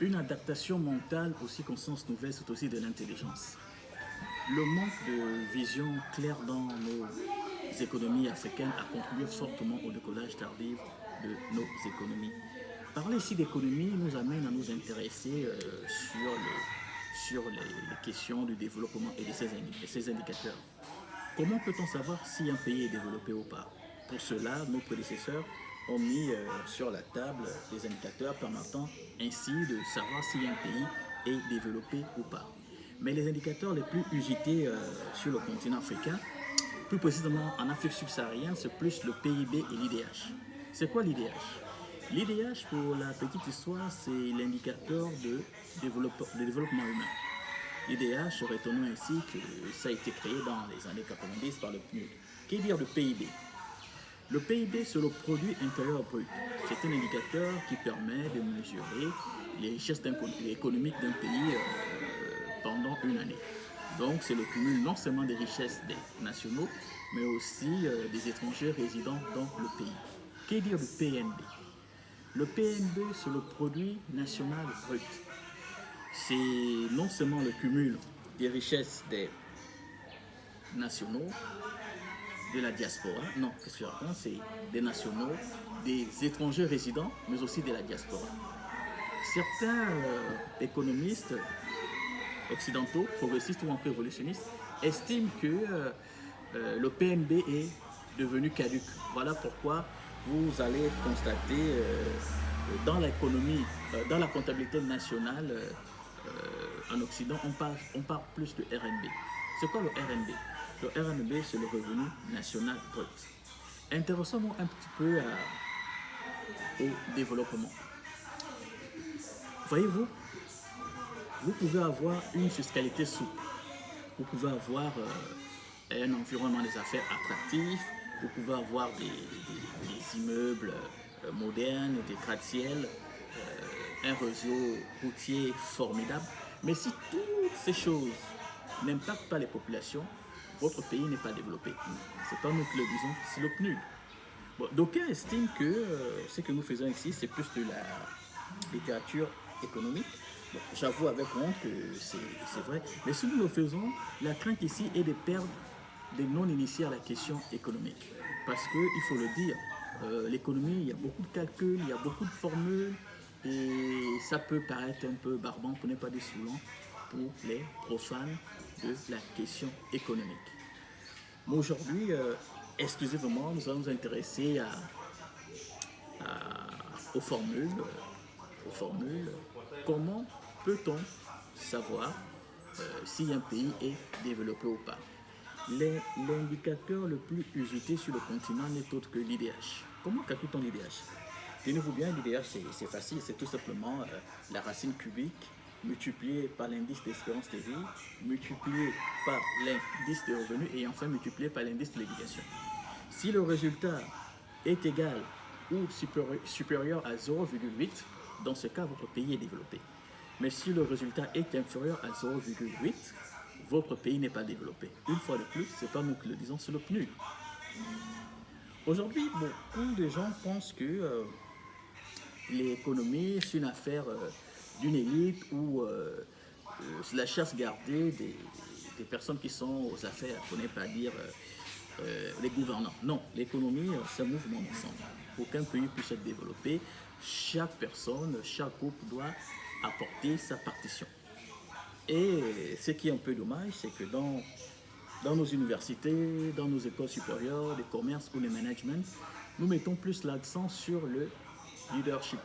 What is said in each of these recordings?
Une adaptation mentale aussi conscience nouvelle, c'est aussi de l'intelligence. Le manque de vision claire dans nos économies africaines a contribué fortement au décollage tardif de nos économies. Parler ici d'économie nous amène à nous intéresser sur les questions du développement et de ses indicateurs. Comment peut-on savoir si un pays est développé ou pas? Pour cela, nos prédécesseurs ont mis sur la table des indicateurs permettant ainsi de savoir si un pays est développé ou pas. Mais les indicateurs les plus usités sur le continent africain, plus précisément en Afrique subsaharienne, c'est plus le PIB et l'IDH. C'est quoi l'IDH? L'IDH, pour la petite histoire, c'est l'indicateur de développement humain. L'IDH, retenons ainsi que ça a été créé dans les années 90 par le PNUD. Qu'est dire le PIB? Le PIB, c'est le produit intérieur brut. C'est un indicateur qui permet de mesurer les richesses économiques d'un pays pendant une année. Donc, c'est le cumul non seulement des richesses des nationaux, mais aussi des étrangers résidant dans le pays. Qu'est dire le PNB? Le PNB, c'est le produit national brut. C'est non seulement le cumul des richesses des nationaux, de la diaspora, non, qu'est-ce que je raconte, c'est des nationaux, des étrangers résidents, mais aussi de la diaspora. Certains économistes occidentaux, progressistes ou encore évolutionnistes, estiment que le PNB est devenu caduc. Voilà pourquoi vous allez constater dans l'économie, dans la comptabilité nationale en Occident, on parle plus de RNB. C'est quoi le RNB? Le RNB, c'est le revenu national brut. Intéressons-nous un petit peu au développement. Voyez-vous, vous pouvez avoir une fiscalité souple, vous pouvez avoir un environnement des affaires attractif, vous pouvez avoir des immeubles modernes, des gratte-ciel, un réseau routier formidable. Mais si toutes ces choses n'impactent pas les populations, votre pays n'est pas développé. Ce n'est pas nous qui le disons, c'est le PNUD. Bon, d'aucuns estiment que ce que nous faisons ici, c'est plus de la littérature économique. Bon, j'avoue avec honte que c'est vrai. Mais si nous le faisons, la crainte ici est de perdre des non-initiés à la question économique. Parce qu'il faut le dire, l'économie, il y a beaucoup de calculs, il y a beaucoup de formules, et ça peut paraître un peu barbant, pour ne pas dire saoulant, pour les profanes de la question économique. Mais aujourd'hui, exclusivement, nous allons nous intéresser aux formules. Comment peut-on savoir si un pays est développé ou pas? L'indicateur le plus usité sur le continent n'est autre que l'IDH. Comment calcule-t-on l'IDH? Tenez-vous bien, l'IDH c'est facile, c'est tout simplement la racine cubique multipliée par l'indice d'espérance de vie, multiplié par l'indice de revenus et enfin multiplié par l'indice de l'éducation. Si le résultat est égal ou supérieur à 0,8, dans ce cas, votre pays est développé. Mais si le résultat est inférieur à 0,8, votre pays n'est pas développé. Une fois de plus, ce n'est pas nous qui le disons, c'est le PNUD. Aujourd'hui, beaucoup de gens pensent que l'économie, c'est une affaire d'une élite ou c'est la chasse gardée des personnes qui sont aux affaires, pour ne pas dire les gouvernants. Non, l'économie, c'est un mouvement d'ensemble. Pour qu'un pays puisse être développé, chaque personne, chaque groupe doit apporter sa partition. Et ce qui est un peu dommage, c'est que dans nos universités, dans nos écoles supérieures, les commerces ou le management, nous mettons plus l'accent sur le leadership.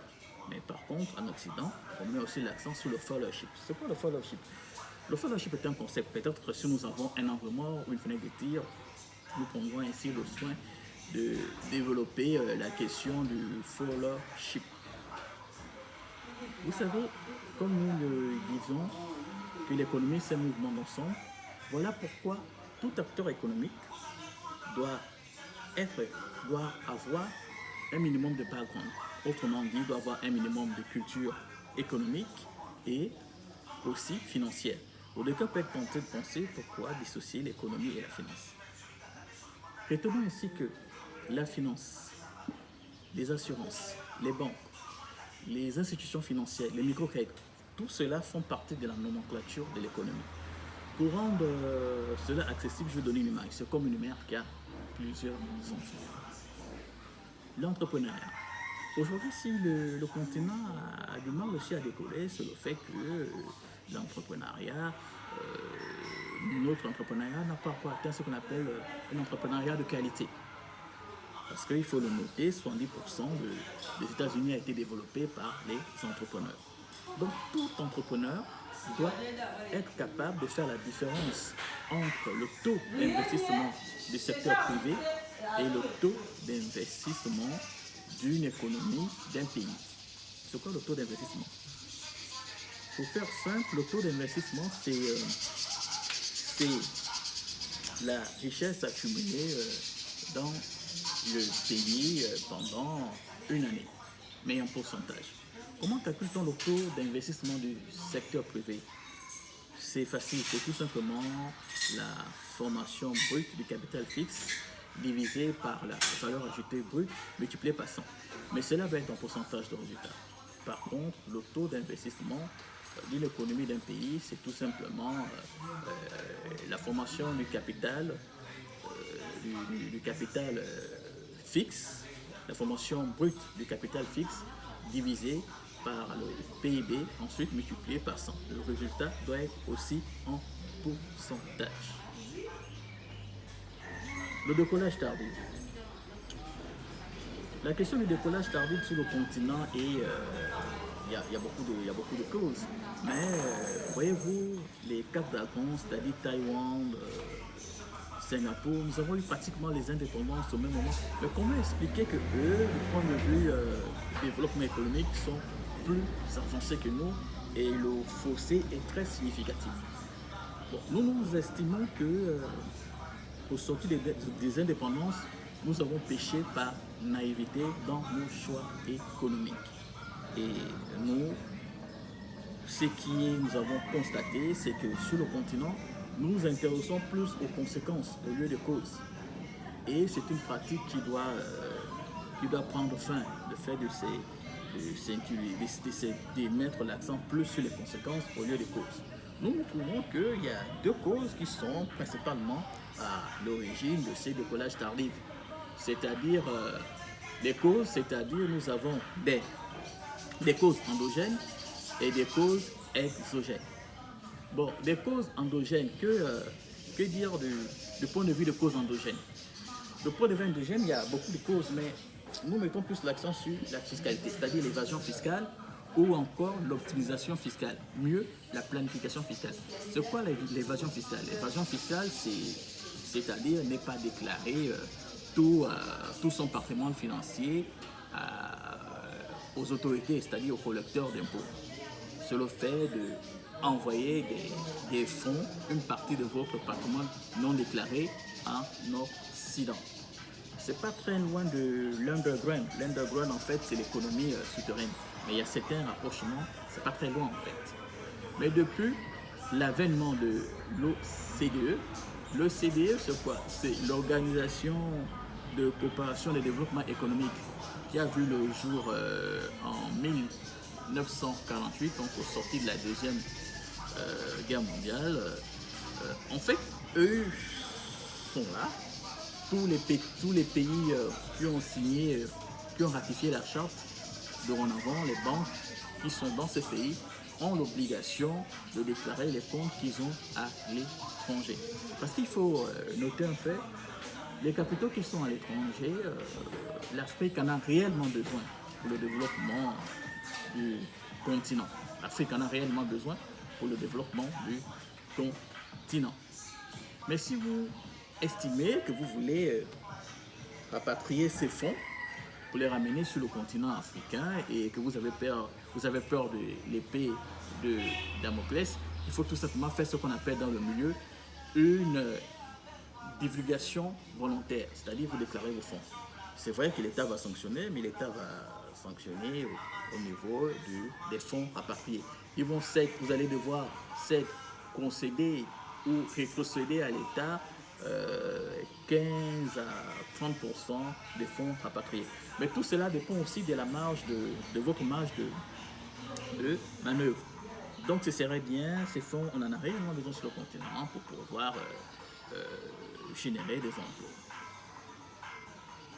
Mais par contre, en Occident, on met aussi l'accent sur le followership. C'est quoi le followership? Le followership est un concept. Peut-être que si nous avons un angle mort ou une fenêtre de tir, nous prendrons ainsi le soin de développer la question du followership. Vous savez, comme nous le disons, que l'économie c'est un mouvement d'ensemble, voilà pourquoi tout acteur économique doit avoir un minimum de background. Autrement dit, doit avoir un minimum de culture économique et aussi financière. Au-delà peut être tenté de penser pourquoi dissocier l'économie et la finance. Retenons ainsi que la finance, les assurances, les banques, les institutions financières, les microcrédits, tout cela font partie de la nomenclature de l'économie. Pour rendre cela accessible, je vais donner une image. C'est comme une mère qui a plusieurs enfants. L'entrepreneuriat. Aujourd'hui, si le continent a du mal aussi à décoller, c'est le fait que l'entrepreneuriat, notre entrepreneuriat n'a pas encore atteint ce qu'on appelle un entrepreneuriat de qualité. Parce qu'il faut le noter, 70% des États-Unis a été développé par les entrepreneurs. Donc tout entrepreneur doit être capable de faire la différence entre le taux d'investissement du secteur privé et le taux d'investissement d'une économie d'un pays. C'est quoi le taux d'investissement? Pour faire simple, le taux d'investissement, c'est la richesse accumulée dans le pays pendant une année, mais en pourcentage. Comment calcule-t-on le taux d'investissement du secteur privé? C'est facile, c'est tout simplement la formation brute du capital fixe divisé par la valeur ajoutée brute multipliée par 100. Mais cela va être en pourcentage de résultat. Par contre, le taux d'investissement de l'économie d'un pays, c'est tout simplement la formation du capital, du capital fixe, la formation brute du capital fixe divisé par le PIB, ensuite multiplié par 100. Le résultat doit être aussi en pourcentage. Le décollage tardif. La question du décollage tardif sur le continent est... il y a beaucoup de causes. Mais voyez-vous, les quatre dragons, c'est-à-dire Taïwan, Singapour, nous avons eu pratiquement les indépendances au même moment. Mais comment expliquer que eux, du point de vue développement économique, sont plus avancés que nous et le fossé est très significatif? Bon, nous estimons que au sortir des indépendances, nous avons péché par naïveté dans nos choix économiques. Et nous, nous avons constaté, c'est que sur le continent, nous nous intéressons plus aux conséquences au lieu des causes. Et c'est une pratique qui doit prendre fin, le fait de mettre l'accent plus sur les conséquences au lieu des causes. Nous trouvons qu'il y a deux causes qui sont principalement à l'origine de ces décollages tardifs. C'est-à-dire les causes, c'est-à-dire nous avons des causes endogènes et des causes exogènes. Bon, des causes endogènes, que dire du point de vue des causes endogènes? Du point de vue endogène, il y a beaucoup de causes, mais nous mettons plus l'accent sur la fiscalité, c'est-à-dire l'évasion fiscale ou encore l'optimisation fiscale, mieux la planification fiscale. C'est quoi l'évasion fiscale? L'évasion fiscale, c'est-à-dire ne pas déclarer tout son patrimoine financier aux autorités, c'est-à-dire aux collecteurs d'impôts. C'est le fait d'envoyer des fonds, une partie de votre patrimoine non déclaré en Occident. C'est pas très loin de l'underground. L'underground, en fait, c'est l'économie souterraine. Mais il y a certains rapprochements, c'est pas très loin, en fait. Mais depuis l'avènement de l'OCDE, c'est quoi? C'est l'Organisation de coopération et de développement économique qui a vu le jour en 1948, donc au sortir de la Deuxième Guerre mondiale. En fait, eux sont là. Tous les pays qui ont signé, qui ont ratifié la charte, dorénavant, les banques qui sont dans ces pays ont l'obligation de déclarer les comptes qu'ils ont à l'étranger. Parce qu'il faut noter un fait, les capitaux qui sont à l'étranger, l'Afrique en a réellement besoin pour le développement du continent. L'Afrique en a réellement besoin pour le développement du continent. Mais si vous estimez que vous voulez rapatrier ces fonds pour les ramener sur le continent africain et que vous avez peur de l'épée de Damoclès, il faut tout simplement faire ce qu'on appelle dans le milieu une divulgation volontaire, c'est-à-dire vous déclarez vos fonds. C'est vrai que l'État va sanctionner, mais l'État va sanctionner au niveau des fonds rapatriés. Vous allez devoir concéder ou rétrocéder à l'État 15 à 30% des fonds rapatriés. Mais tout cela dépend aussi de la marge de votre marge de manœuvre. Donc ce serait bien, ces fonds, on en a réellement besoin sur le continent pour pouvoir générer des emplois.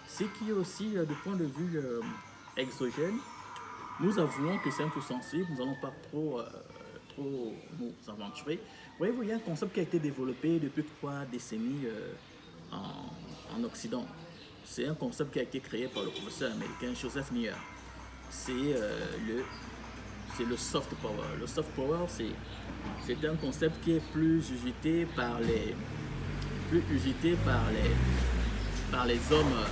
Ce qui est aussi du point de vue exogène, nous avouons que c'est un peu sensible, nous n'allons pas trop nous aventurer. Voyez-vous, il y a un concept qui a été développé depuis 3 décennies en Occident. C'est un concept qui a été créé par le professeur américain Joseph Nye. C'est le soft power. Le soft power, c'est un concept qui est plus usité par les hommes,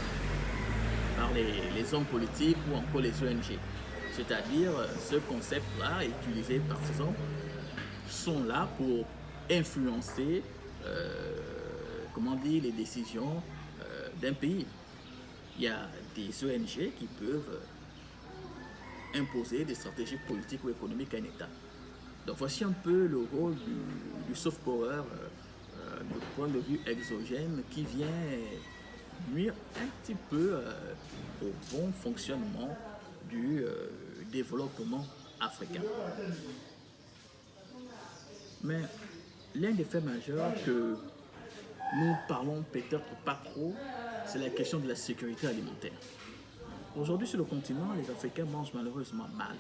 les hommes politiques ou encore les ONG. C'est-à-dire, ce concept-là, utilisé par ces hommes, sont là pour influencer les décisions d'un pays. Il y a des ONG qui peuvent imposer des stratégies politiques ou économiques à un État. Donc voici un peu le rôle du soft power du point de vue exogène qui vient nuire un petit peu au bon fonctionnement du développement africain. Mais l'un des faits majeurs que nous parlons peut-être pas trop, c'est la question de la sécurité alimentaire. Aujourd'hui sur le continent, les Africains mangent malheureusement mal.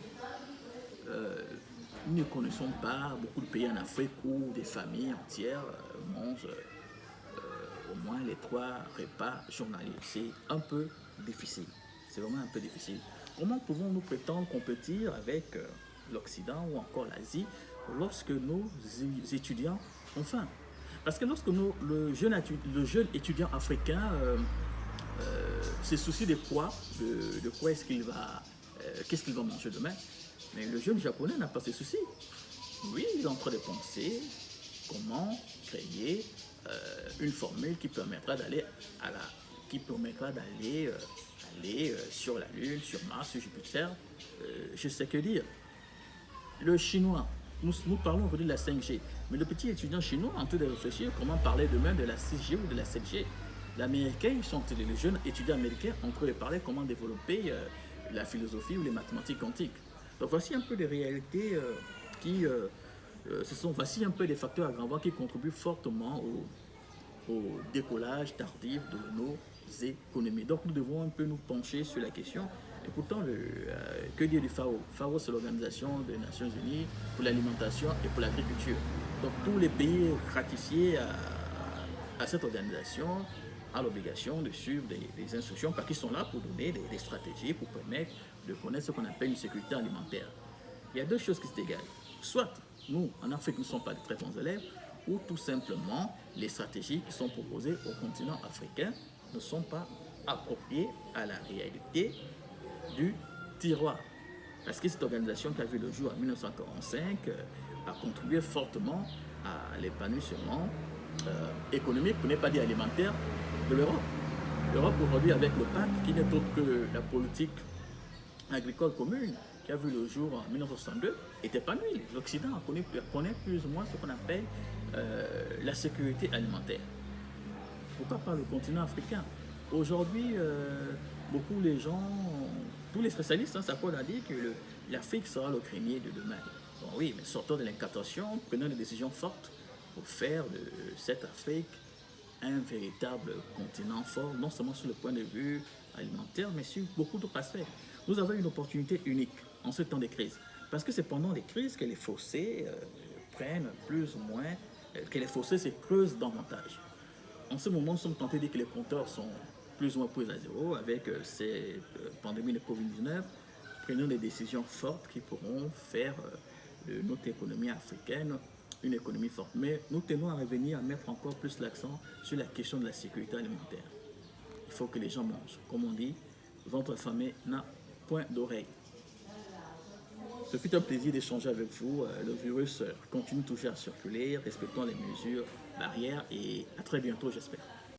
Nous ne connaissons pas beaucoup de pays en Afrique où des familles entières mangent au moins les 3 repas journaliers. C'est un peu difficile. C'est vraiment un peu difficile. Comment pouvons-nous prétendre compétir avec l'Occident ou encore l'Asie lorsque nos étudiants ont faim? Parce que lorsque le jeune étudiant africain se soucie de quoi est-ce qu'il va, qu'est-ce qu'il va manger demain, mais le jeune japonais n'a pas ce souci. Lui, il est en train de penser comment créer une formule qui permettra d'aller sur la Lune, sur Mars, sur Jupiter, je sais que dire. Le chinois, nous parlons aujourd'hui de la 5G, mais le petit étudiant chinois est en train de réfléchir comment parler demain de la 6G ou de la 7G. Les jeunes étudiants américains ont en train de parler comment développer la philosophie ou les mathématiques quantiques. Donc voici un peu des réalités voici un peu des facteurs aggravants qui contribuent fortement au décollage tardif de nos économies. Donc nous devons un peu nous pencher sur la question. Et pourtant, que dire du FAO? FAO, c'est l'Organisation des Nations Unies pour l'alimentation et pour l'agriculture. Donc tous les pays ratifiés à cette organisation ont l'obligation de suivre des instructions parce qu'ils sont là pour donner des stratégies pour permettre de connaître ce qu'on appelle une sécurité alimentaire. Il y a 2 choses qui se dégagent. Soit nous, en Afrique, nous ne sommes pas de très bons élèves, ou tout simplement les stratégies qui sont proposées au continent africain ne sont pas appropriées à la réalité du tiroir. Parce que cette organisation qui a vu le jour en 1945 a contribué fortement à l'épanouissement économique, pour ne pas dire alimentaire, de l'Europe. L'Europe aujourd'hui avec le PAC, qui n'est autre que la politique agricole commune, qui a vu le jour en 1962, est épanouie. L'Occident connaît plus ou moins ce qu'on appelle la sécurité alimentaire. Pourquoi pas le continent africain? Aujourd'hui, beaucoup les gens, tous les spécialistes, s'accordent à dire que l'Afrique sera le grenier de demain. Bon oui, mais sortons de l'incantation, prenons des décisions fortes pour faire de cette Afrique un véritable continent fort, non seulement sur le point de vue alimentaire, mais sur beaucoup d'autres aspects. Nous avons une opportunité unique en ce temps de crise, parce que c'est pendant les crises que les fossés prennent plus ou moins, que les fossés se creusent davantage. En ce moment, nous sommes tentés de dire que les compteurs sont plus ou moins pris à zéro avec ces pandémies de Covid-19. Prenons des décisions fortes qui pourront faire de notre économie africaine une économie forte. Mais nous tenons à revenir à mettre encore plus l'accent sur la question de la sécurité alimentaire. Il faut que les gens mangent. Comme on dit, ventre affamé n'a point d'oreille. Ce fut un plaisir d'échanger avec vous. Le virus continue toujours à circuler. Respectons les mesures barrières et à très bientôt, j'espère.